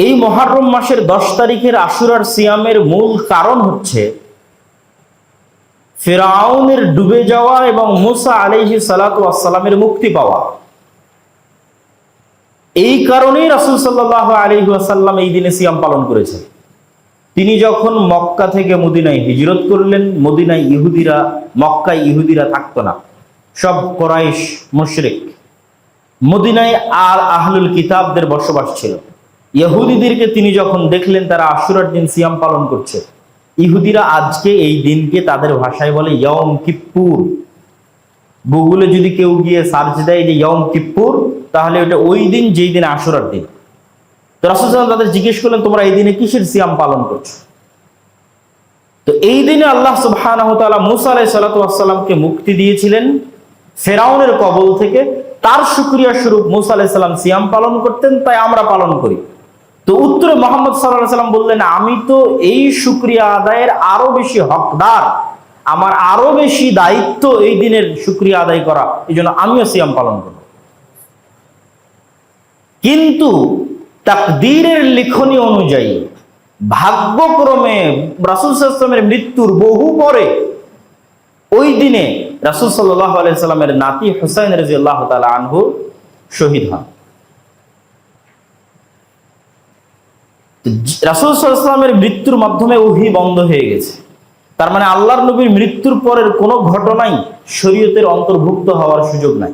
এই মুহররম মাসের 10 তারিখের আশুরার সিয়ামের মূল কারণ হচ্ছে ফিরআউনের ডুবে যাওয়া এবং মুসা আলাইহিস সালাতু ওয়াস সালামের মুক্তি পাওয়া। এই কারণেই রাসূল সাল্লাল্লাহু আলাইহি ওয়াসাল্লাম এই দিনে সিয়াম পালন করেছেন। তিনি যখন মক্কা থেকে মদিনায় হিজরত করলেন, মদিনায় ইহুদিরা, মক্কায় ইহুদিরা থাকতো না, সব কুরাইশ মুশরিক। মদিনায় আর আহলুল কিতাবদের বসবাস ছিল। ইহুদিদেরকে তিনি যখন দেখলেন তারা আশুরার দিন সিয়াম পালন করছে, ইহুদিরা আজকে এই দিনকে তাদের ভাষায় বলে ইয়ম কিপ্পুর। গুগলে যদি কেউ গিয়ে সার্চ দেয় যে ইয়ম কিপ্পুর, তাহলে ওটা ওই দিন যেই দিন আশুরার দিন। তো রাসূল সাল্লাল্লাহু আলাইহি ওয়াসাল্লাম তাদের জিজ্ঞেস করলেন, তোমরা এই দিনে কিসের সিয়াম পালন করছো? তো এই দিনে আল্লাহ সুবহানাহু ওয়া তাআলা মুসা আলাইহিস সালাতু ওয়াস সালামকে মুক্তি দিয়েছিলেন ফিরআউনের কবল থেকে। তার শুকরিয়া স্বরূপ মুসা আলাইহিস সালাম সিয়াম পালন করতেন, তাই আমরা পালন করি। তো উত্তরে মুহাম্মদ সাল্লাল্লাহু আলাইহি ওয়াসাল্লাম বললেন, আমি তো এই শুকরিয়া আদায়ের আরো বেশি হকদার, আমার আরো বেশি দায়িত্ব এই দিনের শুকরিয়া আদায় করা, এইজন্য আমিও সিয়াম পালন করব। কিন্তু তাকদীরের লিখনী অনুযায়ী, ভাগ্যক্রমে রাসূল সাল্লাল্লাহু আলাইহি ওয়াসাল্লামের মৃত্যুর বহু পরে ওই দিনে রাসূল সাল্লাল্লাহু আলাইহি ওয়াসাল্লামের নাতি হুসাইন রাদিয়াল্লাহু তাআলা আনহু শহীদ হন। রাসূল সাল্লাল্লাহু আলাইহি ওয়াসাল্লামের মৃত্যুর মাধ্যমে ওহী বন্ধ হয়ে গেছে। তার মানে আল্লাহর নবীর মৃত্যুর পরের কোনো ঘটনাই শরীয়তের অন্তর্ভুক্ত হওয়ার সুযোগ নাই।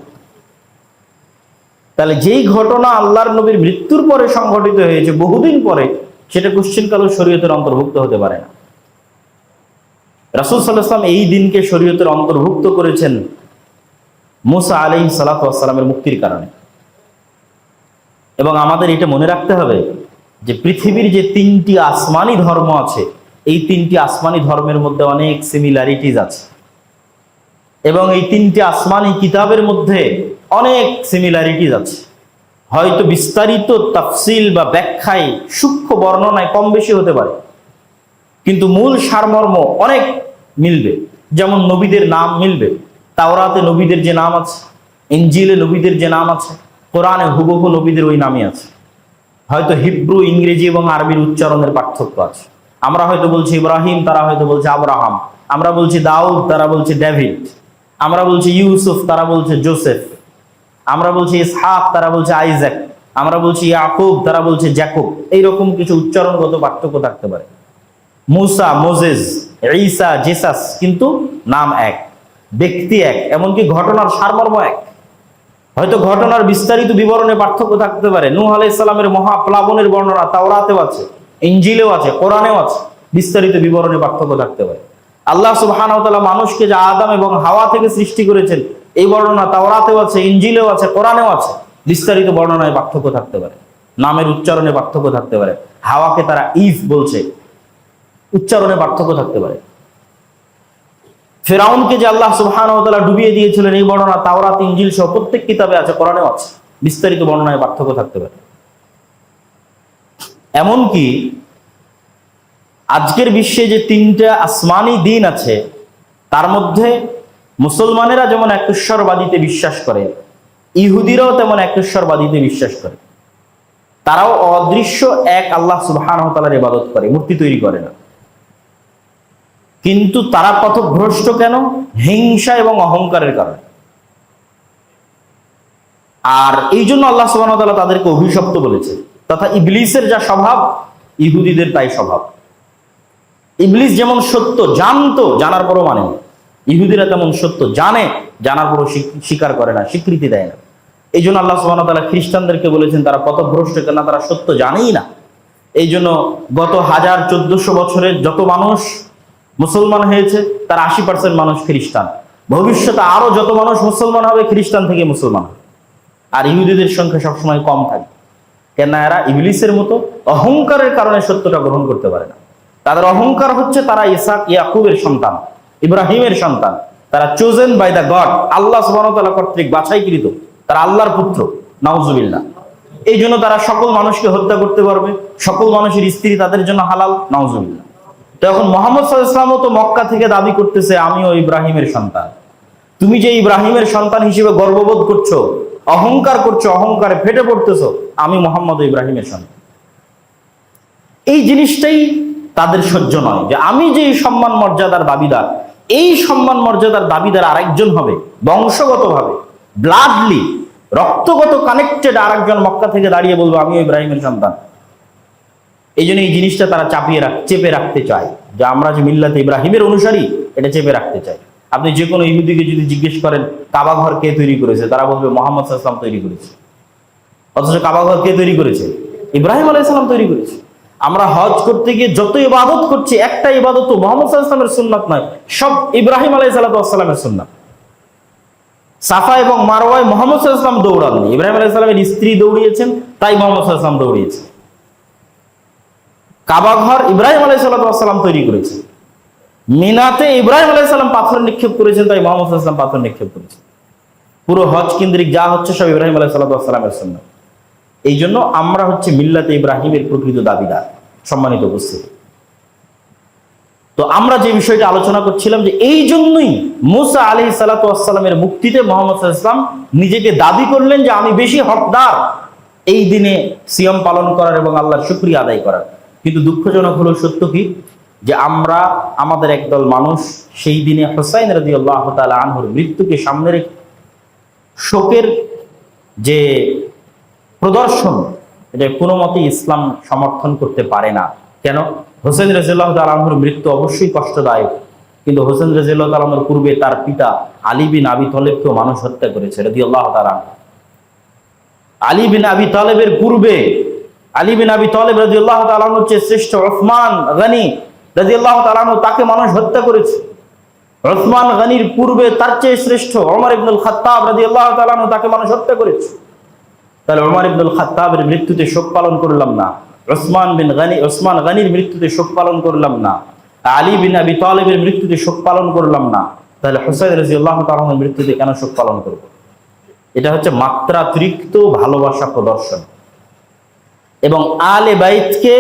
তাহলে যেই ঘটনা আল্লাহর নবীর মৃত্যুর পরে সংঘটিত হয়েছে বহুদিন পরে, সেটা কোশ্চিনকালেও শরীয়তের অন্তর্ভুক্ত হতে পারে না। রাসূল সাল্লাল্লাহু আলাইহি ওয়াসাল্লাম এই দিনকে শরীয়তের অন্তর্ভুক্ত করেছেন মুসা আলাইহিস সালাতু ওয়াস সালামের মুক্তির কারণে। এবং আমাদের এটা মনে রাখতে হবে যে পৃথিবীর যে 3টি আসমানি ধর্ম আছে, এই 3টি আসমানি ধর্মের মধ্যে অনেক সিমিলারিটিজ আছে, এবং এই 3টি আসমানি কিতাবের মধ্যে অনেক সিমিলারিটিজ আছে। হয়তো বিস্তারিত তাফসিল বা ব্যাখ্যায়, সূক্ষ্ম বর্ণনায় কম বেশি হতে পারে, কিন্তু মূল সারমর্ম অনেক মিলবে। যেমন নবীদের নাম মিলবে, তাওরাতে নবীদের যে নাম আছে, ইনজিলে নবীদের যে নাম আছে, কোরআনে হুবহু নবীদের ওই নামই আছে। হয়তো হিব্রু, ইংরেজি এবং আরবির উচ্চারণের পার্থক্য আছে। আমরা হয়তো বলছি ইব্রাহিম, তারা হয়তো বলছে আব্রাহাম। আমরা বলছি দাউদ, তারা বলছে ডেভিড। আমরা বলছি ইউসুফ, তারা বলছে জোসেফ। আমরা বলছি ইসহাক, তারা বলছে আইজাক। আমরা বলছি ইয়াকুব, তারা বলছে জ্যাকব। এইরকম কিছু উচ্চারণগত পার্থক্য থাকতে পারে। মুসা, মোজেস, ঈসা, জেসাস, কিন্তু নাম এক, ব্যক্তি এক, এমনকি ঘটনার সারমর্ম এক। হয়তো ঘটনার বিস্তারিত বিবরণে পার্থক্য থাকতে পারে। নূহ আলাইহিস সালামের মহাপ্লাবনের বর্ণনা তাওরাতেও আছে, ইনজিলেও আছে, কোরআনেও আছে, বিস্তারিত বিবরণে পার্থক্য থাকতে পারে। আল্লাহ সুবহানাহু ওয়া তাআলা মানুষকে যে আদম এবং হাওয়া থেকে সৃষ্টি করেছেন, এই বর্ণনা তাওরাতেও আছে, ইনজিলেও আছে, কোরআনেও আছে, বিস্তারিত বর্ণনায় পার্থক্য থাকতে পারে, নামের উচ্চারণে পার্থক্য থাকতে পারে। হাওয়াকে তারা ইভ বলছে, উচ্চারণে পার্থক্য থাকতে পারে। ফিরআউনকে যে আল্লাহ সুবহানাহু ওয়া তাআলা ডুবিয়ে দিয়েছিলেন, এই বর্ণনা তাওরাত, ইনজিল সহ প্রত্যেক কিতাবে আছে, কোরআনেও আছে, বিস্তারিত বর্ণনায় পার্থক্য থাকতে পারে। এমনকি আজকের বিশ্বে যে 3টা আসমানি দিন আছে, তার মধ্যে মুসলমানেরা যেমন একেশ্বরবাদীতে বিশ্বাস করে, ইহুদিরাও তেমন একেশ্বরবাদীতে বিশ্বাস করে। তারাও অদৃশ্য এক আল্লাহ সুবহানাহু ওয়া তাআলার ইবাদত করে, মূর্তি তৈরি করে না। কিন্তু তারা পথভ্রষ্ট কেন? হিংসা এবং অহংকারের কারণে। আর এই জন্য আল্লাহ সুবহানাহু ওয়া তাআলা তাদেরকে অভিশপ্ত বলেছে। তথা ইবলিসের যা স্বভাব, ইহুদিদের তাই স্বভাব। ইবলিস যেমন সত্য জানতো, জানার পরও মানে না। ইহুদিরা তেমন সত্য জানে, জানার পরও স্বীকার করে না, স্বীকৃতি দেয় না। এই জন্য আল্লাহ সুবহানাহু ওয়া তাআলা খ্রিস্টানদেরকে বলেছেন তারা পথভ্রষ্ট, কেন? তারা সত্য জানেই না। এই জন্য গত 1400 বছরে যত মানুষ মুসলমান হয়েছে, তার 80% মানুষ খ্রিস্টান। ভবিষ্যতে আরো যত মানুষ মুসলমান হবে, খ্রিস্টান থেকে মুসলমান হবে। আর ইহুদিদের সংখ্যা সবসময় কম থাকে, কেন? এরা ইবলিসের মতো অহংকারের কারণে সত্যটা গ্রহণ করতে পারে না। তাদের অহংকার হচ্ছে তারা ইসাক, ইয়াকুবের সন্তান, ইব্রাহিমের সন্তান। তারা চোজেন বাই দ্য গড, আল্লাহ সুবহানাহু ওয়া তাআলা কর্তৃক বাছাইকৃত, তারা আল্লাহর পুত্র। নাউজুবিল্লাহ। এই জন্য তারা সকল মানুষকে হত্যা করতে পারবে, সকল মানুষের স্ত্রী তাদের জন্য হালাল। নাউজুবিল্লাহ। তো এখন মুহাম্মদ সাল্লাল্লাহু আলাইহি ওয়াসাল্লাম তো মক্কা থেকে দাবি করতেছে, আমিও ইব্রাহিমের সন্তান। তুমি যে ইব্রাহিমের সন্তান হিসেবে গর্ববোধ করছো, অহংকার করছো, অহংকারে ফেটে পড়তেছো, আমি মুহাম্মদ ইব্রাহিমের সন্তান। এই জিনিসটাই তাদের সহ্য নয়, যে আমি যে সম্মান মর্যাদার দাবিদার, এই সম্মান মর্যাদার দাবিদার আরেকজন হবে বংশগতভাবে, ব্লাডলি, রক্তগত কানেক্টেড আরেকজন মক্কা থেকে দাঁড়িয়ে বলবো আমিও ইব্রাহিমের সন্তান। এই জন্য এই জিনিসটা তারা চেপে রাখতে চায়, যে আমরা যে মিল্লাতে ইব্রাহিমের অনুসারী, এটা চেপে রাখতে চায়। আপনি যে কোনো ইহুদিকে যদি জিজ্ঞেস করেন কাবা ঘর কে তৈরি করেছে, তারা বলবে মুহাম্মদ সাল্লাল্লাহু আলাইহি ওয়াসাল্লাম তৈরি করেছে। অথচ কাবা ঘর কে তৈরি করেছে? ইব্রাহিম আলাইহিস সালাম তৈরি করেছে। আমরা হজ করতে গিয়ে যত ইবাদত করছি, একটা ইবাদত তো মুহাম্মদ সাল্লাল্লাহু আলাইহি ওয়াসাল্লামের সুন্নাত নয়, সব ইব্রাহিম আলাইহিস সালামের সুন্নাত। সাফা এবং মারওয়ায় মুহাম্মদ সাল্লাল্লাহু আলাইহি ওয়াসাল্লাম দৌড়াননি, ইব্রাহিম আলাইহিস সালামের স্ত্রী দৌড়িয়েছেন, তাই মুহাম্মদ সাল্লাল্লাহু আলাইহি ওয়াসাল্লাম দৌড়িয়েছেন। কাবা ঘর ইব্রাহিম আলাইহিস সালাম তৈরি করেছে। মিনাতে ইব্রাহিম আলাইহিস সালাম পাথর নিক্ষেপ করেছেন, তাই মুহাম্মদ সাল্লাল্লাহু আলাইহি ওয়াসাল্লাম পাথর নিক্ষেপ করেছেন। পুরো হজ কেন্দ্রিক যা হচ্ছে সব ইব্রাহিম আলাইহিস সালামের সুন্নাত। এই জন্য আমরা হচ্ছে মিল্লাতে ইব্রাহিমের প্রকৃত দাবিদার। সম্মানিত উপস্থিতি, তো আমরা যে বিষয়টা আলোচনা করছিলাম, যে এই জন্যই মুসা আলাইহিস সালাতু ওয়াস সালামের মুক্তিতে মুহাম্মদ সাল্লাল্লাহু আলাইহি ওয়াসাল্লাম নিজেকে দাবি করলেন যে আমি বেশি হকদার এই দিনে সিয়াম পালন করার এবং আল্লাহর শুকরিয়া আদায় করার। কিন্তু দুঃখজনক হলো সত্য কি, যে আমরা আমাদের একদল মানুষ সেই দিনে হুসাইন রাদিয়াল্লাহু তাআলা আনহুর মৃত্যুকে সামনে রেখে শোকের যে প্রদর্শন, এটা কোনো মতেই ইসলাম সমর্থন করতে পারে না। কেন? হোসেন রাদিয়াল্লাহু তাআলা আনহুর মৃত্যু অবশ্যই কষ্টদায়ক, কিন্তু হোসেন রাদিয়াল্লাহু তাআলা আনহুর পূর্বে তার পিতা আলী বিন আবি তালেবকেও মানুষ হত্যা করেছে রাদিয়াল্লাহু তাআলা। আলী বিন আবি তালেবের পূর্বে আলী বিন আবি তালেব রাদিয়াল্লাহু তাআলা আনহুর চেয়ে শ্রেষ্ঠ উসমান গনি রাদিয়াল্লাহু তাআলা আনহু, তাকে মানুষ হত্যা করেছে। উসমান গনির পূর্বে তার চেয়ে শ্রেষ্ঠ ওমর ইবনুল খাত্তাব রাদিয়াল্লাহু তাআলা আনহু, তাকে মানুষ হত্যা করেছে। তাহলে ওমর ইবনুল খাত্তাবের মৃত্যুতে শোক পালন করলাম না, উসমান গনির মৃত্যুতে শোক পালন করলাম না, আলী বিন আবি তালেবের মৃত্যুতে শোক পালন করলাম না, তাহলে হুসাইন রাদিয়াল্লাহু তাআলা আনহুর মৃত্যুতে কেন শোক পালন করব? এটা হচ্ছে মাত্রাতিরিক্ত ভালোবাসা প্রদর্শন, এবং আলে বাইতকে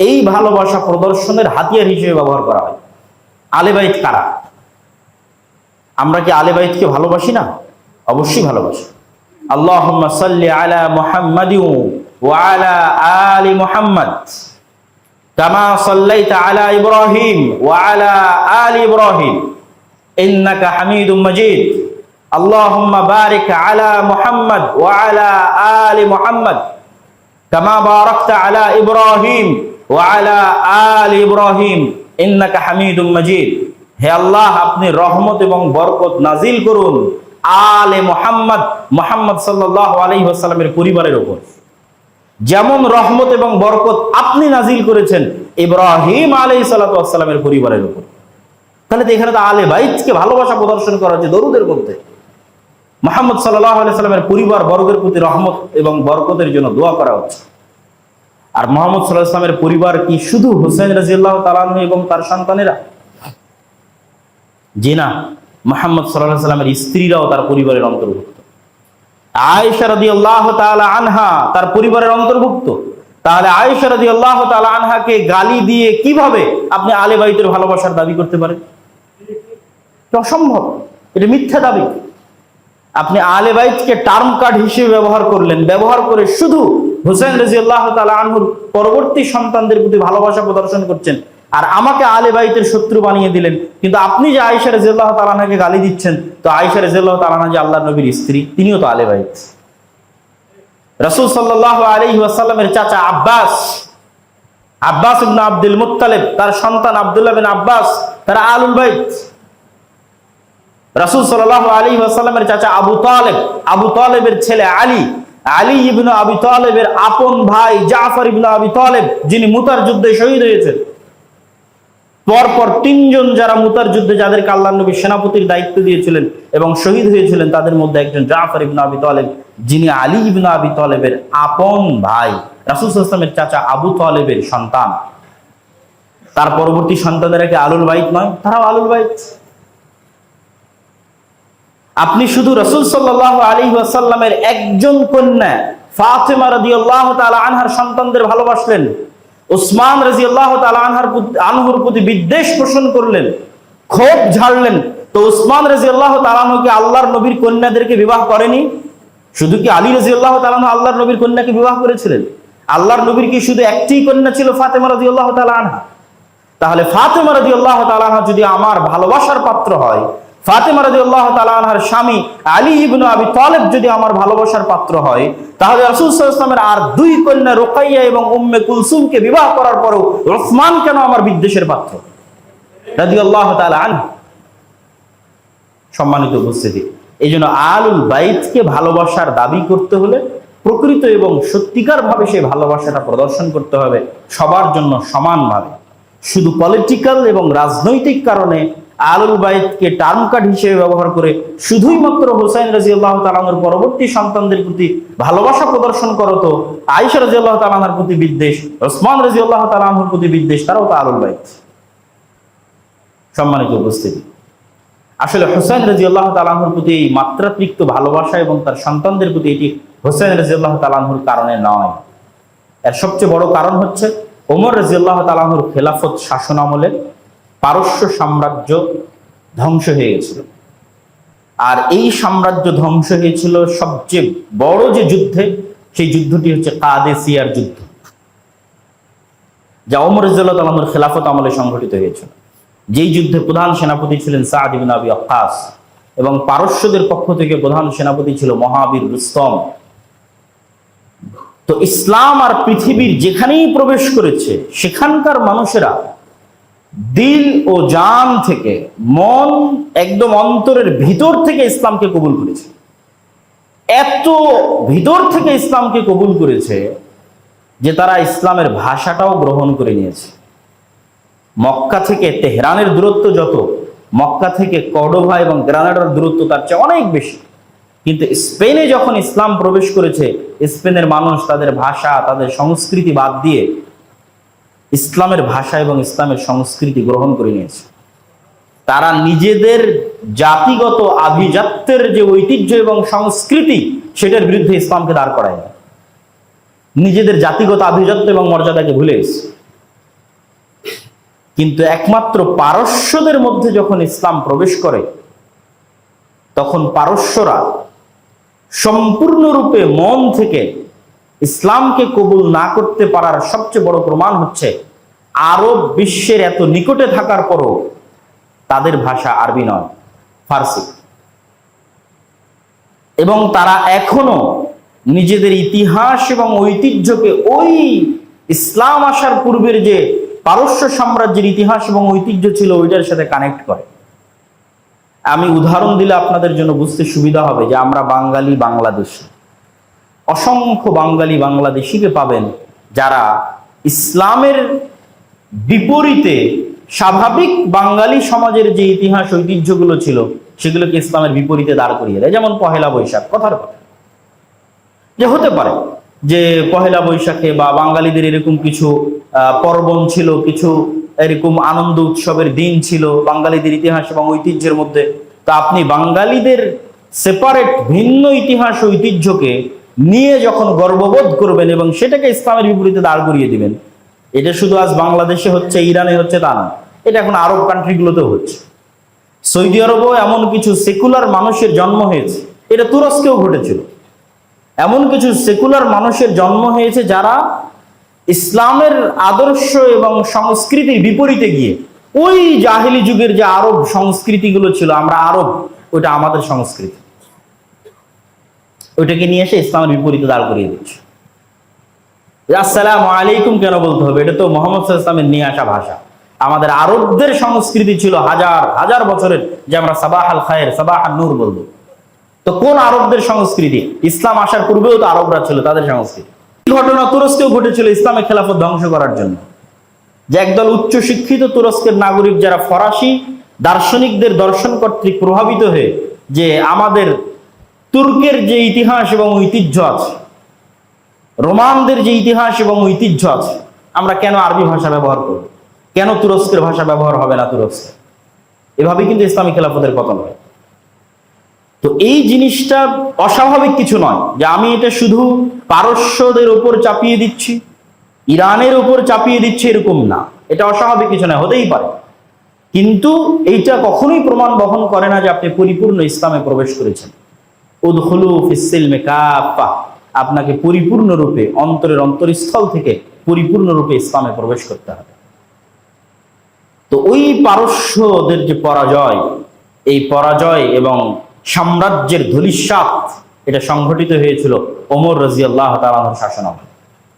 এই ভালোবাসা প্রদর্শনের হাতিয়ার হিসেবে ব্যবহার করা হয়। আলে বাইত কারা? আমরা কি আলে বাইতকে ভালোবাসি না? অবশ্যই ভালোবাসি। আল্লাহুম্মা সাল্লি আলা মুহাম্মাদিন ওয়া আলা আলি মুহাম্মাদ কামা সাল্লাইতা আলা ইব্রাহিম ওয়া আলা আলি ইব্রাহিম ইন্নাকা হামিদুম মাজিদ। আল্লাহুম্মা বারিক আলা মুহাম্মাদ ওয়া আলা আলি মুহাম্মাদ কামা বারাকতা আলা ইব্রাহিম ওয়া আলা আলি ইব্রাহিম ইন্নাকা হামিদুম মাজিদ। হে আল্লাহ, আপনি রহমত এবং বরকত নাজিল করুন আলে মুহাম্মদ, মুহাম্মদ সাল্লাল্লাহু আলাইহি ওয়াসাল্লামের পরিবারের উপর, যেমন রহমত এবং বরকত আপনি নাজিল করেছেন ইব্রাহিম আলাইহিস সালাতু ওয়াস সালামের পরিবারের উপর। তাহলে তো এখানে তো আলে বাইতকে ভালোবাসা প্রদর্শন করা হচ্ছে দরুদের মধ্যে। মুহাম্মদ সাল্লাল্লাহু আলাইহি ওয়াসাল্লামের পরিবার বর্গের প্রতি রহমত এবং বরকতের জন্য দোয়া করা হচ্ছে। আর মুহাম্মদ সাল্লাল্লাহু আলাইহি ওয়াসাল্লামের পরিবার কি শুধু হুসাইন রাদিয়াল্লাহু তাআলা আনহু এবং তার সন্তানেরা? জি না, মুহাম্মদ সাল্লাল্লাহু আলাইহি ওয়াসাল্লামের স্ত্রীরাও তার পরিবারের অন্তর্ভুক্ত। আয়েশা রাদিয়াল্লাহু তাআলা আনহা তার পরিবারের অন্তর্ভুক্ত। তাহলে আয়েশা রাদিয়াল্লাহু তাআলা আনহাকে গালি দিয়ে কিভাবে আপনি আলে বাইতের ভালোবাসার দাবি করতে পারেন? এটা অসম্ভব, এটা মিথ্যা দাবি। আপনি আলে বাইতকে টার্ম কার্ড হিসেবে ব্যবহার করলেন, ব্যবহার করে শুধু হুসাইন রাদিয়াল্লাহু তাআলা আনহুর পরবর্তী সন্তানদের প্রতি ভালোবাসা প্রদর্শন করছেন, আর আমাকে আলে বাইতের শত্রু বানিয়ে দিলেন। কিন্তু আপনি যে আয়েশা রাদিয়াল্লাহু তাআলা আনহাকে গালি দিচ্ছেন, তো আয়েশা রাদিয়াল্লাহু তাআলা আনহা যে আল্লাহর নবীর স্ত্রী, তিনিও তো আলে বাইত। রাসূল সাল্লাল্লাহু আলাইহি ওয়াসাল্লামের চাচা আব্বাস ইবনে আব্দুল মুত্তালিব, তার সন্তান আব্দুল্লাহ বিন আব্বাস, তারা আলুল বাইত। রাসূল সাল্লাল্লাহু আলাইহি ওয়াসাল্লামের চাচা আবু তালেবের ছেলে আলী ইবনে আবি তালেবের আপন ভাই জাফর ইবনে আবি তালেব, যিনি মুতার যুদ্ধে শহীদ হয়েছেন। পরপর তিনজন যারা মুতার যুদ্ধে যাদেরকে আল্লাহর নবী সেনাপতির দায়িত্ব দিয়েছিলেন এবং শহীদ হয়েছিলেন, তাদের মধ্যে একজন জাফর ইবনে আবি তালেব, যিনি আলী ইবনে আবি তালেবের আপন ভাই, রাসূল সাল্লাল্লাহু আলাইহি ওয়াসাল্লামের চাচা আবু তালেবের সন্তান। তার পরবর্তী সন্তানেরা কি আলুল বাইত নয়? তারাও আলুল বাইত। আপনি শুধু রাসূল সাল্লাল্লাহু আলাইহি ওয়াসাল্লামের একজন কন্যা ফাতেমা রাদিয়াল্লাহু তাআলা আনহার সন্তানদের ভালোবাসলেন, উসমান রাদিয়াল্লাহু তাআলা আনহুর প্রতি বিদ্বেষ পোষণ করলেন, ক্ষোভ ঝাড়লেন। তো উসমান রাদিয়াল্লাহু তাআলা আনহু কি আল্লাহর নবীর কন্যাদেরকে বিবাহ করেনি? শুধু কি আলী রাদিয়াল্লাহু তাআলা আনহু আল্লাহর নবীর কন্যাকে বিবাহ করেছিলেন? আল্লাহর নবীর কি শুধু একটি কন্যা ছিল ফাতেমা রাদিয়াল্লাহু তাআলা আনহা? তাহলে ফাতেমা রাদিয়াল্লাহু তাআলা আনহা যদি আমার ভালোবাসার পাত্র হয়, ফাতেমা রাদিয়াল্লাহু তাআলা আনহার স্বামী আলী ইবনে আবি তালেব যদি আমার ভালোবাসার পাত্র হয়, তাহলে রাসূল সাল্লাল্লাহু আলাইহি ওয়াসাল্লামের আর দুই কন্যা রুকাইয়া এবং উম্মে কুলসুমকে বিবাহ করার পরেও উসমান কেন আমার বিদ্বেষের পাত্র রাদিয়াল্লাহু তাআলা আনহু? সম্মানিত উপস্থিতি, এই জন্য আলুল বাইতকে ভালোবাসার দাবি করতে হলে প্রকৃত এবং সত্যিকার ভাবে সেই ভালোবাসাটা প্রদর্শন করতে হবে সবার জন্য সমানভাবে। শুধু পলিটিক্যাল এবং রাজনৈতিক কারণে আলুল বাইতকে টার্ম কার্ড হিসেবে ব্যবহার করে শুধুই মাত্র হোসাইন রাদিয়াল্লাহু তাআলা আনহুর পরবর্তী সন্তানদের প্রতি ভালোবাসা প্রদর্শন করো তো আয়েশা রাদিয়াল্লাহু তাআলা আনহার প্রতি বিদ্বেষ, ওসমান রাদিয়াল্লাহু তাআলা আনহুর প্রতি বিদ্বেষ, তারাও তো আলুল বাইত। সম্মানিত উপস্থিতি, আসলে হোসাইন রাদিয়াল্লাহু তাআলা আনহুর প্রতি এই মাত্রাতিরিক্ত ভালোবাসা এবং তার সন্তানদের প্রতি এটি হোসাইন রাদিয়াল্লাহু তাআলা আনহুর কারণে নয়। এর সবচেয়ে বড় কারণ হচ্ছে ওমর রাদিয়াল্লাহু তাআলা আনহুর খেলাফত শাসন আমলে পারস্য সাম্রাজ্য ধ্বংস হয়ে গেছিল। আর এই সাম্রাজ্য ধ্বংস হয়েছিল সবচেয়ে বড় যে যুদ্ধে, সেই যুদ্ধটি হচ্ছে কাদেসিয়ার যুদ্ধ, যা ওমর রাদিয়াল্লাহু তাআলা আনহুর খেলাফত আমলে সংঘটিত হয়েছিল। যেই যুদ্ধে প্রধান সেনাপতি ছিলেন সাদ ইবনে আবি ওয়াক্কাস এবং পারস্যদের পক্ষ থেকে প্রধান সেনাপতি ছিল মহাবীর রুস্তম। তো ইসলাম আর পৃথিবীর যেখানেই প্রবেশ করেছে সেখানকার মানুষেরা দিল ও জান থেকে, মন একদম অন্তরের ভিতর থেকে ইসলামকে কবুল করেছে। এত ভিতর থেকে ইসলামকে কবুল করেছে যে তারা ইসলামের ভাষাটাও গ্রহণ করে নিয়েছে। মক্কা থেকে তেহরানের দূরত্ব যত, মক্কা থেকে কর্ডোভা এবং গ্রানাডার দূরত্ব তার চেয়ে অনেক বেশি। কিন্তু স্পেনে যখন ইসলাম প্রবেশ করেছে, স্পেনের মানুষ তাদের ভাষা, তাদের সংস্কৃতি বাদ দিয়ে ইসলামের ভাষা এবং ইসলামের সংস্কৃতি গ্রহণ করে নিয়েছে। তারা নিজেদের জাতিগত আভিজাত্যের যে ঐতিহ্য এবং সংস্কৃতি, সেটার বিরুদ্ধে ইসলামকে দাঁড় করায় না, নিজেদের জাতিগত আভিজাত্য এবং মর্যাদাকে ভুলে গেছে। কিন্তু একমাত্র পারস্যদের মধ্যে যখন ইসলাম প্রবেশ করে, তখন পারস্যরা সম্পূর্ণরূপে মন থেকে ইসলামকে কবুল না করতে পারার সবচেয়ে বড় প্রমাণ হচ্ছে আরব বিশ্বের এত নিকটে থাকার পরও তাদের ভাষা আরবি নয়, ফার্সি। এবং তারা এখনো নিজেদের ইতিহাস এবং ঐতিহ্যকে ওই ইসলাম আসার পূর্বের যে পারস্য সাম্রাজ্যের ইতিহাস এবং ঐতিহ্য ছিল ওইটার সাথে কানেক্ট করে। আমি উদাহরণ দিলে আপনাদের জন্য বুঝতে সুবিধা হবে যে আমরা বাঙালি বাংলাদেশি, অসংখ্য বাঙালি বাংলাদেশিকে পাবেন যারা ইসলামের বিপরীতে স্বাভাবিক বাঙালি সমাজের যে ইতিহাস ঐতিহ্যগুলো ছিল সেগুলোকে ইসলামের বিপরীতে দাঁড় করিয়ে দেয়। যেমন পহেলা বৈশাখ, কথার কথা যে হতে পারে যে পহেলা বৈশাখে বা বাঙালিদের এরকম কিছু পার্বণ ছিল, কিছু এরকম আনন্দ উৎসবের দিন ছিল বাঙালিদের ইতিহাস এবং ঐতিহ্যের মধ্যে। তা আপনি বাঙালিদের সেপারেট ভিন্ন ইতিহাস ঐতিহ্যকে নিয়ে যখন গর্ববোধ করবেন এবং সেটাকে ইসলামের বিপরীতে দাঁড় করিয়ে দিবেন, এটা শুধু আজ বাংলাদেশে হচ্ছে, ইরানে হচ্ছে তা না, এটা এখন আরব কান্ট্রিগুলোতেও হচ্ছে। সৌদি আরবেও এমন কিছু সেকুলার মানুষের জন্ম হয়েছে, এটা তুরস্কেও ঘটেছিল। এমন কিছু সেকুলার মানুষের জন্ম হয়েছে যারা ইসলামের আদর্শ এবং সংস্কৃতির বিপরীতে গিয়ে ওই জাহেলি যুগের যে আরব সংস্কৃতিগুলো ছিল, আমরা আরব, ওইটা আমাদের সংস্কৃতি, ওইটাকে নিয়ে এসে ইসলামের বিপরীতে দাঁড় করিয়ে দিচ্ছে। আসসালামু আলাইকুম কেন বলতে হবে? এটা তো মোহাম্মদ সাল্লাল্লাহু আলাইহি ওয়াসাল্লামের নিয়ে আসা ভাষা। আমাদের আরবদের সংস্কৃতি ছিল হাজার হাজার বছরের, যে আমরা সাবাহ আল খায়ের, সাবাহ আল নূর বলবো। তো কোন আরবদের সংস্কৃতি? ইসলাম আসার পূর্বেও তো আরবরা ছিল, তাদের সংস্কৃতি। ঘটনা তুরস্কেও ঘটেছিল ইসলামের খেলাফত ধ্বংস করার জন্য, যে একদল উচ্চ শিক্ষিত তুরস্কের নাগরিক যারা ফরাসি দার্শনিকদের দর্শন কর্তৃক প্রভাবিত হয়ে যে আমাদের তুর্কের যে ইতিহাস এবং ঐতিহ্য আছে, রোমানদের যে ইতিহাস এবং ঐতিহ্য আছে, আমরা কেন আরবি ভাষা ব্যবহার করব, কেন তুরস্কের ভাষা ব্যবহার হবে না তুরস্কে? এভাবে কিন্তু ইসলামী খেলাফতের পতন হয়। তো এই জিনিসটা অস্বাভাবিক কিছু নয় যে আমি এটা শুধু পারস্যদের উপর চাপিয়ে দিচ্ছি, ইরানের উপর চাপিয়ে দিচ্ছি, এরকম না। এটা অস্বাভাবিক কিছু নয়, হতেই পারে, কিন্তু এইটা কখনোই প্রমাণ বহন করে না যে আপনি পরিপূর্ণ ইসলামে প্রবেশ করেছেন। উদখুলু ফিস সিলমি কাফা, আপনাকে পরিপূর্ণরূপে অন্তরের অন্তরস্থল থেকে পরিপূর্ণরূপে ইসলামে প্রবেশ করতে হবে। তো ওই পারস্যদের যে পরাজয়, এই পরাজয় এবং সাম্রাজ্যের ধূলিসাৎ এটা সংঘটিত হয়েছিল ওমর রাদিয়াল্লাহু তাআলা আনহুর শাসনামলে।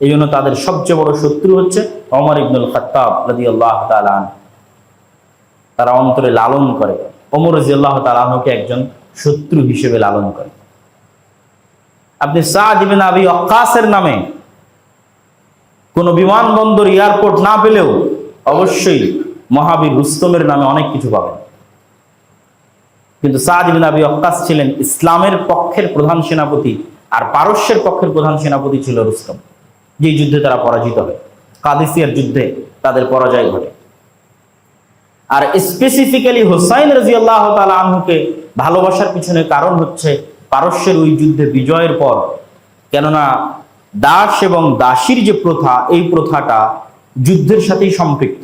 এই জন্য তাদের সবচেয়ে বড় শত্রু হচ্ছে ওমর ইবনুল খাত্তাব রাদিয়াল্লাহু তাআলা আনহু। তারা অন্তরে লালন করে, ওমর রাদিয়াল্লাহু তাআলা আনহুকে একজন শত্রু হিসেবে লালন করে। আপনি সাদ ইবনে আবি ওয়াক্কাসের নামে কোনো বিমানবন্দর, এয়ারপোর্ট না পেলেও অবশ্যই মহাবীর রুস্তমের নামে অনেক কিছু পাবেন। কিন্তু সাদ ইবনে আবি ওয়াক্কাস ছিলেন ইসলামের পক্ষের প্রধান সেনাপতি, আর পারস্যের পক্ষের প্রধান সেনাপতি ছিল রুস্তম। যে যুদ্ধে তারা পরাজিত হয়, কাদিসিয়ার যুদ্ধে তাদের পরাজয় ঘটে। আর স্পেসিফিক্যালি হুসাইন রাদিয়াল্লাহু তাআলা আনহুকে ভালোবাসার পিছনে কারণ হচ্ছে পারস্যের ওই যুদ্ধে বিজয়ের পর, কেননা দাস এবং দাসীর যে প্রথা, এই প্রথাটা যুদ্ধের সাথেই সম্পৃক্ত।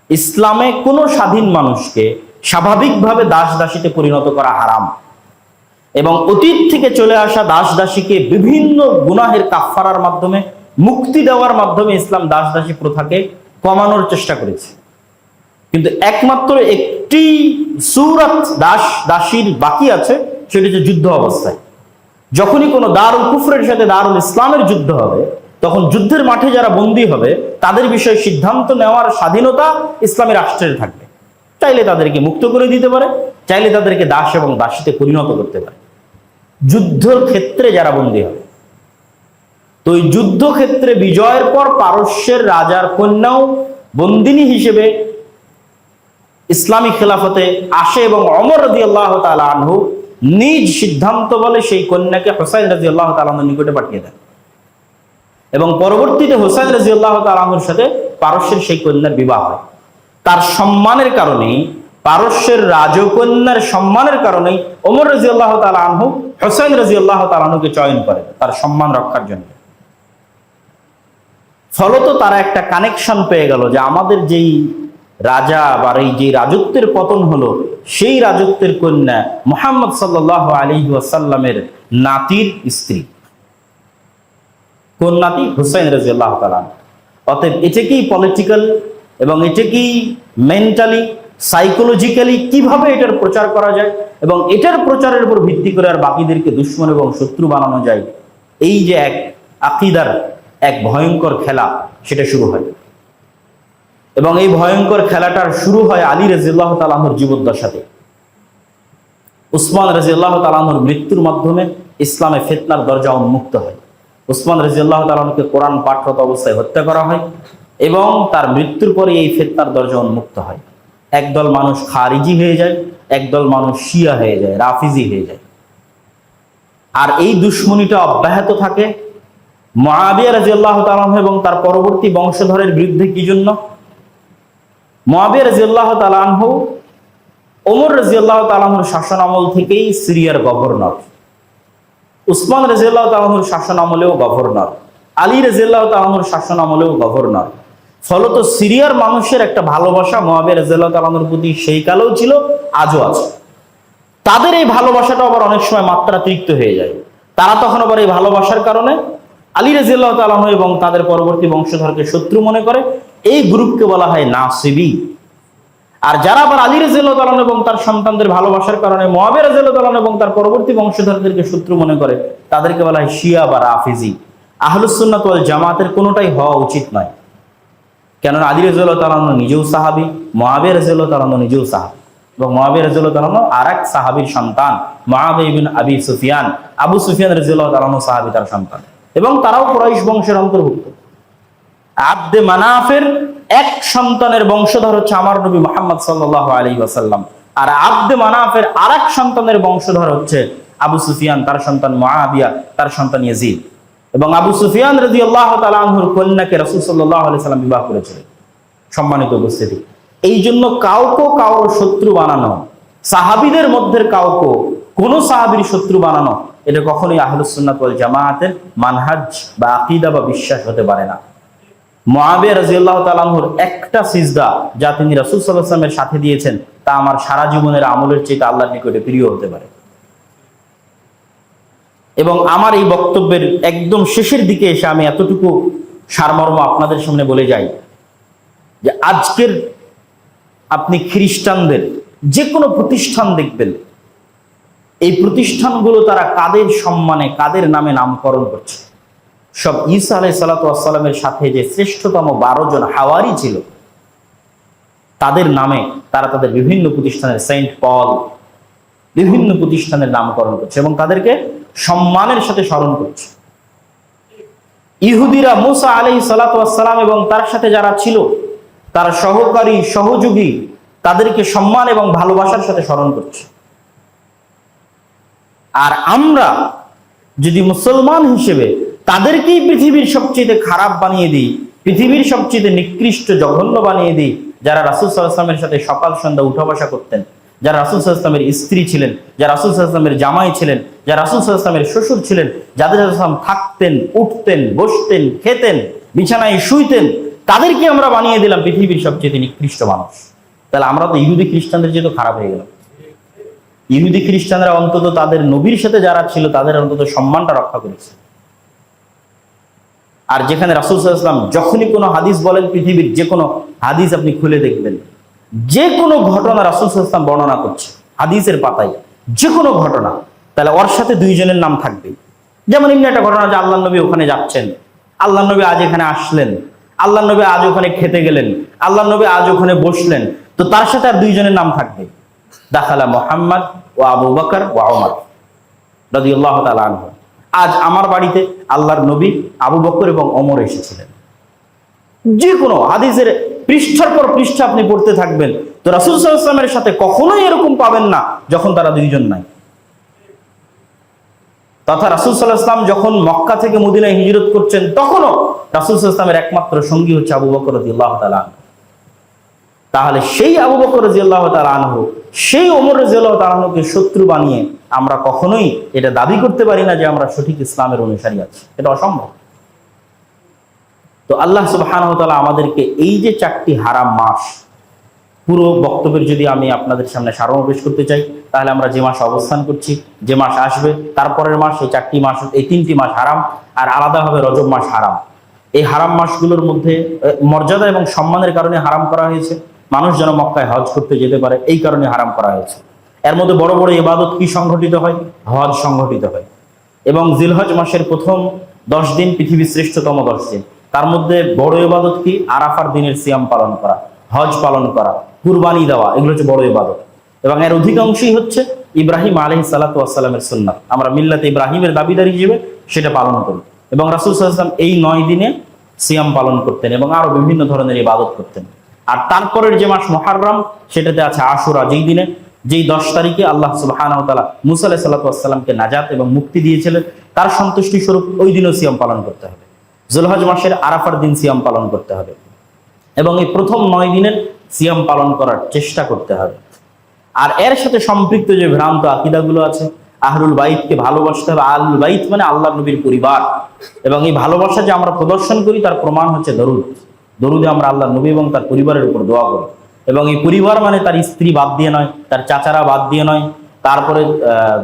ইসলামে কোনো স্বাধীন মানুষকে স্বাভাবিকভাবে দাস দাসীতে পরিণত করা হারাম, এবং অতীত থেকে চলে আসা দাস দাসীকে বিভিন্ন গুনাহের কাফফারার মাধ্যমে, মুক্তি দেওয়ার মাধ্যমে ইসলাম দাস দাসী প্রথাকে কমানোর চেষ্টা করেছে। কিন্তু একমাত্র একটি সূরাত দাস দাসীর বাকি আছে, সেটা হচ্ছে যুদ্ধ অবস্থায়। যখনই কোনো দারুল কুফরের সাথে দারুল ইসলামের যুদ্ধ হবে, তখন যুদ্ধের মাঠে যারা বন্দী হবে তাদের বিষয়ে সিদ্ধান্ত নেওয়ার স্বাধীনতা ইসলামী রাষ্ট্রের থাকবে। চাইলে তাদেরকে মুক্ত করে দিতে পারে, চাইলে তাদেরকে দাস এবং দাসীতে পরিণত করতে পারে, যুদ্ধের ক্ষেত্রে যারা বন্দী হবে। তো এই যুদ্ধক্ষেত্রে বিজয়ের পর পারস্যের রাজার কন্যাও বন্দিনী হিসেবে ইসলামী খেলাফতে আসে, এবং ওমর রাদিয়াল্লাহু তাআলা আনহু নিজ সিদ্ধান্ত বলে সেই কন্যাকে হুসাইন রাদিয়াল্লাহু তাআলা আনহুর নিকটে পাঠিয়ে দেন, এবং পরবর্তীতে হুসাইন রাদিয়াল্লাহু তাআলা আনহুর সাথে পারস্যের সেই কন্যার বিবাহ হয়। তার সম্মানের কারণেই, পারস্যের রাজকন্যার সম্মানের কারণেই ওমর রাদিয়াল্লাহু তাআলা আনহু হুসাইন রাদিয়াল্লাহু তাআলা আনহুকে চয়ন করেন তার সম্মান রক্ষার জন্য। ফলত তারা একটা কানেকশন পেয়ে গেল যে আমাদের যেই রাজা বা এই যে রাজত্বের পতন হলো, সেই রাজত্বের কন্যা মুহাম্মদ সাল্লাল্লাহু আলাইহি ওয়াসাল্লামের নাতির স্ত্রী। কোন নাতি? হুসাইন রাদিয়াল্লাহু তাআলা। অতএব এটাকেই পলিটিক্যাল এবং এটাকেই মেন্টালি, সাইকোলজিক্যালি কিভাবে এটার প্রচার করা যায় এবং এটার প্রচারের উপর ভিত্তি করে আর বাকিদেরকে দুশমন এবং শত্রু বানানো যায়, এই যে এক আকীদার এক ভয়ঙ্কর খেলা, সেটা শুরু হয়। এবং এই ভয়ঙ্কর খেলাটার শুরু হয় আলী রাদিয়াল্লাহু তাআলা আনহুর জীবদ্দশাতে। উসমান রাদিয়াল্লাহু তাআলা আনহুর মৃত্যুর মাধ্যমে ইসলামে ফিতনার দরজা উন্মুক্ত হয়। উসমান রাদিয়াল্লাহু তাআলা আনহুকে কোরআন পাঠরত অবস্থায় হত্যা করা হয়, এবং তার মৃত্যুর পরে এই ফিতনার দরজা উন্মুক্ত হয়। একদল মানুষ খারিজি হয়ে যায়, একদল মানুষ শিয়া হয়ে যায়, রাফিজি হয়ে যায়। আর এই দুশমনিটা অব্যাহত থাকে মুআবিয়া রাদিয়াল্লাহু তাআলা আনহু এবং তার পরবর্তী বংশধরের বিরুদ্ধে। কি জন্য? মুআবিয়া রাদিয়াল্লাহু তাআলা আনহু ওমর রাদিয়াল্লাহু তাআলা আনহুর শাসন আমল থেকেই সিরিয়ার গভর্নর, উসমান রাদিয়াল্লাহু তাআলা আনহুর শাসন আমলেও গভর্নর, আলী রাদিয়াল্লাহু তাআলা আনহুর শাসন আমলেও গভর্নর। ফলত সিরিয়ার মানুষের একটা ভালোবাসা মুআবিয়া রাদিয়াল্লাহু তাআলা আনহুর প্রতি সেই কালেও ছিল, আজও আছে। তাদের এই ভালোবাসাটা আবার অনেক সময় মাত্রাতিরিক্ত হয়ে যায়। তারা তখন আবার এই ভালোবাসার কারণে আলী রাদিয়াল্লাহু তাআলা আনহু এবং তাদের পরবর্তী বংশধরকে শত্রু মনে করে। এই গ্রুপকে বলা হয় নাসিবী। আর যারা আবার আলী রাদিয়াল্লাহু তাআলা আনহু এবং তার সন্তানদের ভালোবাসার কারণে মুআবিয়া রাদিয়াল্লাহু তাআলা আনহু এবং তার পরবর্তী বংশধরদেরকে শত্রু মনে করে, তাদেরকে বলা হয় শিয়া বা রাফিজি। আহলুস সুন্নাত ওয়াল জামাতের কোনোটাই হওয়া উচিত নয়। কেননা আলী রাদিয়াল্লাহু তাআলা আনহু নিজেও সাহাবী, মুআবিয়া রাদিয়াল্লাহু তাআলা আনহু নিজেও সাহাবী, এবং মুআবিয়া রাদিয়াল্লাহু তাআলা আনহু আরেক সাহাবীর সন্তান মুআবিয়া ইবনে আবি সুফিয়ান, আবু সুফিয়ান রাদিয়াল্লাহু তাআলা আনহু সাহাবী, তার সন্তান, এবং তারাও কুরাইশ বংশের অন্তর্ভুক্ত। আব্দে মানাফের এক সন্তানের বংশধর হচ্ছে আমার নবী মুহাম্মদ সাল্লাল্লাহু আলাইহি ওয়াসাল্লাম, আর আব্দে মানাফের আরেক সন্তানের বংশধর হচ্ছে আবু সুফিয়ান, তার সন্তান মুআবিয়া, তার সন্তান ইয়াজিদ। এবং আবু সুফিয়ান রাদিয়াল্লাহু তাআলা আনহুর কন্যাকে রাসূল সাল্লাল্লাহু আলাইহি ওয়াসাল্লাম বিবাহ করেছিলেন। সম্মানিত উপস্থিতি, এই জন্য কাউকে কারো শত্রু বানানো, সাহাবীদের মধ্যে কাউকে কোন সাহাবীর শত্রু বানানো, এটা কখনোই আহলুস সুন্নাত ওয়াল জামাতের মানহাজ বা আকীদা বা বিশ্বাস হতে পারে না। মুআবিয়া রাদিয়াল্লাহু তাআলা আনহুর একটা সিজদা যা তিনি রাসূল সাল্লাল্লাহু আলাইহি ওয়াসাল্লামের সাথে দিয়েছেন, তা আমার সারা জীবনের আমলের চেয়ে আল্লাহর নিকটে প্রিয় হতে পারে। এবং আমার এই বক্তব্যের একদম শেষের দিকে এসে আমি এতটুকু সারমর্ম আপনাদের সামনে বলে যাই যে আজকের আপনি খ্রিস্টানদের যে কোনো প্রতিষ্ঠান দেখবেন, এই প্রতিষ্ঠানগুলো তারা কাদের সম্মানে কাদের নামে নামকরণ করছে। সব ঈসা আলাইহিস সালাতু ওয়াস সালামের সাথে যে শ্রেষ্ঠতম 12 জন হাওয়ারি ছিল তাদের নামে তারা তাদের বিভিন্ন প্রতিষ্ঠানের, সেন্ট পল, বিভিন্ন প্রতিষ্ঠানের নামকরণ করছে এবং তাদেরকে সম্মানের সাথে স্মরণ করছে। ইহুদিরা মুসা আলাইহিস সালাতু ওয়াস সালাম এবং তার সাথে যারা ছিল তারা সহকারী সহযোগী, তাদেরকে সম্মান এবং ভালোবাসার সাথে স্মরণ করছে। আর আমরা যদি মুসলমান হিসেবে তাদেরকেই পৃথিবীর সবচেয়ে খারাপ বানিয়ে দিই, পৃথিবীর সবচেয়ে নিকৃষ্ট জঘন্য বানিয়ে দিই, যারা রাসূল সাল্লাল্লাহু আলাইহি ওয়াসাল্লামের সাথে সকাল সন্ধ্যা উঠা বসা করতেন, যারা রাসূল সাল্লাল্লাহু আলাইহি ওয়াসাল্লামের স্ত্রী ছিলেন, যারা রাসূল সাল্লাল্লাহু আলাইহি ওয়াসাল্লামের জামাই ছিলেন, যারা রাসূল সাল্লাল্লাহু আলাইহি ওয়াসাল্লামের শ্বশুর ছিলেন, যাদের সাথে থাকতেন, উঠতেন, বসতেন, খেতেন, বিছানায় শুইতেন, তাদেরকে আমরা বানিয়ে দিলাম পৃথিবীর সবচেয়ে নিকৃষ্ট মানুষ। তাহলে আমরা তো ইহুদি খ্রিস্টানদের চেয়ে তো খারাপ হয়ে গেলাম। ইহুদি খ্রিস্টানরা অন্তত তাদের নবীর সাথে যারা ছিল তাদের অন্তত সম্মানটা রক্ষা করেছে। আর যেখানে রাসূল সাল্লাল্লাহু আলাইহি ওয়াসাল্লাম যখনই কোনো হাদিস বলেন, পৃথিবীর যে কোনো হাদিস আপনি খুলে দেখবেন, যে কোনো ঘটনা রাসূল সাল্লাল্লাহু আলাইহি ওয়াসাল্লাম বর্ণনা করছে হাদিসের পাতায়, যে কোনো ঘটনা, তাহলে ওর সাথে দুইজনের নাম থাকবে। যেমন এমনি একটা ঘটনা যে আল্লাহ নবী ওখানে যাচ্ছেন, আল্লাহ নবী আজ এখানে আসলেন, আল্লাহ নবী আজ ওখানে খেতে গেলেন, আল্লাহ নবী আজ ওখানে বসলেন, তো তার সাথে আর দুইজনের নাম থাকবে, দাখালা মুহাম্মদ ও আবু বকর ও ওমর রাদিয়াল্লাহু তাআলা আনহু। আজ আমার বাড়িতে আল্লাহর নবী, আবু বকর এবং ওমর এসেছিলেন। যে কোনো হাদিসের পৃষ্ঠার পর পৃষ্ঠা আপনি পড়তে থাকবেন, তো রাসূল সাল্লাল্লাহু আলাইহি ওয়াসাল্লামের সাথে কখনোই এরকম পাবেন না যখন তারা দুইজন নাই। তথা রাসূল সাল্লাল্লাহু আলাইহি ওয়াসাল্লাম যখন মক্কা থেকে মদিনায় হিজরত করছেন, তখনও রাসূল সাল্লাল্লাহু আলাইহি ওয়াসাল্লামের একমাত্র সঙ্গী হচ্ছে আবু বকর রাদিয়াল্লাহু তাআলা আনহু। তাহলে সেই আবু বকর রাদিয়াল্লাহু তাআলা আনহু, সেই ওমর রাদিয়াল্লাহু তাআলা আনহুকে শত্রু বানিয়ে আমরা কখনোই এটা দাবি করতে পারি না যে আমরা সঠিক ইসলামের অনুসারী আছি, এটা অসম্ভব। তো আল্লাহ সুবহানাহু ওয়া তাআলা আমাদেরকে এই যে 4টি হারাম মাস, পুরো বক্তব্যের যদি আমি আপনাদের সামনে সারমর্ম পেশ করতে চাই, তাহলে আমরা যে মাসে অবস্থান করছি, যে মাস আসবে, তারপরের মাস, এই 4টি মাস, এই 3টি মাস হারাম, আর আলাদাভাবে রজব মাস হারাম। এই হারাম মাসগুলোর মধ্যে মর্যাদা এবং সম্মানের কারণে হারাম করা হয়েছে। মানুষ যেন মক্কায় হজ করতে যেতে পারে, এই কারণে হারাম করা হয়েছে। এর মধ্যে বড় বড় ইবাদত কি সংঘটিত হয়? হজ সংঘটিত হয়। এবং জিলহজ মাসের প্রথম 10 দিন পৃথিবীর শ্রেষ্ঠতম 10 দিন। তার মধ্যে বড় ইবাদত কি? আরাফার দিনের সিয়াম পালন করা, হজ পালন করা, কুরবানি দেওয়া, এগুলো হচ্ছে বড় ইবাদত। এবং এর অধিকাংশই হচ্ছে ইব্রাহিম আলাইহিস সালাতু ওয়াস সালামের সুন্নাত। আমরা মিল্লাতে ইব্রাহিমের দাবিদার হিসেবে সেটা পালন করি। এবং রাসূল সাল্লাল্লাহু আলাইহি ওয়াসাল্লাম এই 9 দিনে সিয়াম পালন করতেন এবং আরো বিভিন্ন ধরনের ইবাদত করতেন। আর তারপরের যে মাস মুহররম, সেটাতে আছে আশুরা, যেই 10 তারিখে আল্লাহ সুবহানাহু ওয়া তাআলা মুসা আলাইহিস সালাতু ওয়াস সালামকে নাজাত এবং মুক্তি দিয়েছিলেন, তার সন্তুষ্টি স্বরূপ ওই দিনও সিয়াম পালন করতে হবে। জিলহজ মাসের আরাফার দিন সিয়াম পালন করতে হবে এবং এই প্রথম 9 দিনের সিয়াম পালন করার চেষ্টা করতে হবে। আর এর সাথে সম্পৃক্ত যে ভ্রান্ত আকীদাগুলো আছে, আহলুল বাইতকে ভালোবাসতে হবে। আহলুল বাইত মানে আল্লাহর নবীর পরিবার, এবং এই ভালোবাসা যে আমরা প্রদর্শন করি তার প্রমাণ হচ্ছে দরুদ। দরুদে আমরা আল্লাহর নবী এবং তার পরিবারের উপর দোয়া করি। এবং এই পরিবার মানে তার স্ত্রী বাদ দিয়ে নয়, তার চাচারা বাদ দিয়ে নয়, তারপরে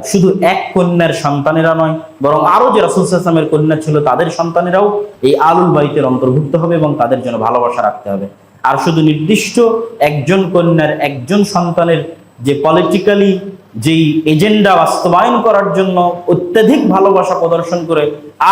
শুধু এক কন্যার সন্তানেরা নয়, বরং আরো যে রাসূল সাল্লাল্লাহু আলাইহি ওয়াসাল্লামের কন্যা ছিল তাদের সন্তানেরাও এই আহলুল বাইতের অন্তর্ভুক্ত হবে এবং তাদের জন্য ভালোবাসা রাখতে হবে। আর শুধু নির্দিষ্ট একজন কন্যার, একজন সন্তানের যে পলিটিক্যালি যেই এজেন্ডা বাস্তবায়ন করার জন্য অত্যাধিক ভালোবাসা প্রদর্শন করে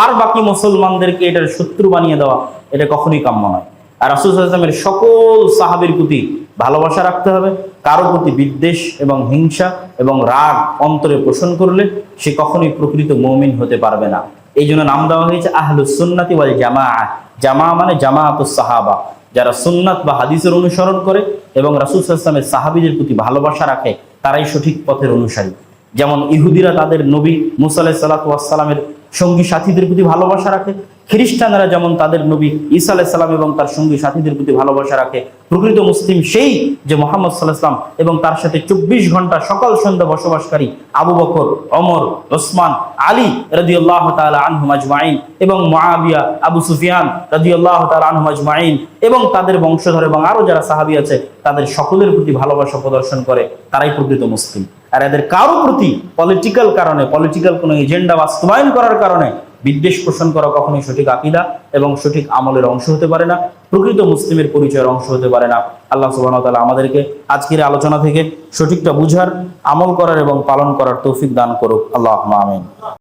আর বাকি মুসলমানদেরকে এটার শত্রু বানিয়ে দেওয়া, এটা কখনোই কাম্য নয়। আর রাসূল সাল্লাল্লাহু আলাইহি ওয়াসাল্লামের সকল সাহাবীর প্রতি ভালোবাসা রাখতে হবে। কারো প্রতি বিদ্বেষ এবং হিংসা এবং রাগ অন্তরে পোষণ করলে সে কখনোই প্রকৃত মুমিন হতে পারবে না। এই জন্য নাম দেওয়া হয়েছে আহলুস সুন্নাতি ওয়াল জামাআহ। জামা মানে জামাআতুস সাহাবা, যারা সুন্নাত বা হাদিসের অনুসরণ করে এবং রাসূল সাল্লাল্লাহু আলাইহি ওয়াসাল্লামের সাহাবীদের প্রতি ভালোবাসা রাখে, তারাই সঠিক পথের অনুসারী। যেমন ইহুদিরা তাদের নবী মুসা আলাইহিস সালাতু ওয়াস সালামের সঙ্গী সাথীদের প্রতি ভালোবাসা রাখে, খ্রিস্টানরা যেমন তাদের নবী ঈসা আলাইহিস সালাম এবং তার সঙ্গী সাথীদের প্রতি ভালোবাসা রাখে। প্রকৃত মুসলিম সেই যে মুহাম্মদ সাল্লাল্লাহু আলাইহি ওয়াসাল্লাম এবং তার সাথে 24 ঘন্টা সকাল সন্ধ্যা বসবাসকারী আবু বকর, ওমর, ওসমান, আলী রাদিয়াল্লাহু তাআলা আনহুম আজমাইন এবং মুআবিয়া, আবু সুফিয়ান রাদিয়াল্লাহু তাআলা আনহুম আজমাইন এবং তাদের বংশধর এবং আরো যারা সাহাবী আছে, তাদের সকলের প্রতি ভালোবাসা প্রদর্শন করে, তারাই প্রকৃত মুসলিম। আর এদের কারো প্রতি পলিটিক্যাল কারণে, পলিটিক্যাল কোনো এজেন্ডা বাস্তবায়ন করার কারণে বিদ্বেষ পোষণ করা কখনোই সঠিক আকীদা এবং সঠিক আমলের অংশ হতে পারে না, প্রকৃত মুসলিমের পরিচয়ের অংশ হতে পারে না। আল্লাহ সুবহানাহু ওয়া তাআলা আমাদেরকে আজকের আলোচনা থেকে সঠিকটা বুঝার, আমল করার এবং পালন করার তৌফিক দান করুক। আল্লাহুম্মা আমিন।